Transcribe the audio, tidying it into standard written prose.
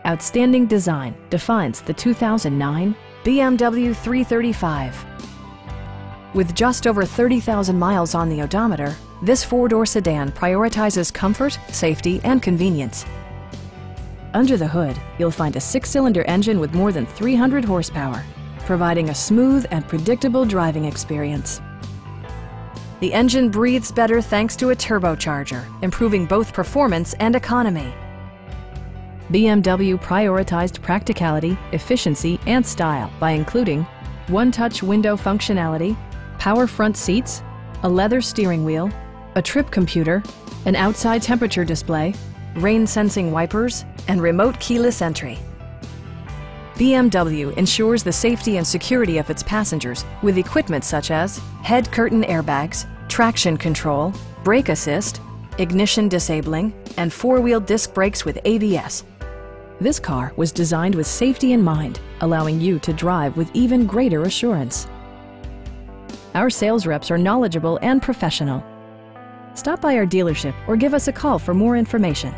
Outstanding design defines the 2009 BMW 335. With just over 30,000 miles on the odometer, this four-door sedan prioritizes comfort, safety, and convenience. Under the hood, you'll find a six-cylinder engine with more than 300 horsepower, providing a smooth and predictable driving experience. The engine breathes better thanks to a turbocharger, improving both performance and economy. BMW prioritized practicality, efficiency, and style by including one-touch window functionality, power front seats, a leather steering wheel, a trip computer, an outside temperature display, rain-sensing wipers, and remote keyless entry. BMW ensures the safety and security of its passengers with equipment such as head curtain airbags, traction control, brake assist, ignition disabling, and four-wheel disc brakes with ABS. This car was designed with safety in mind, allowing you to drive with even greater assurance. Our sales reps are knowledgeable and professional. Stop by our dealership or give us a call for more information.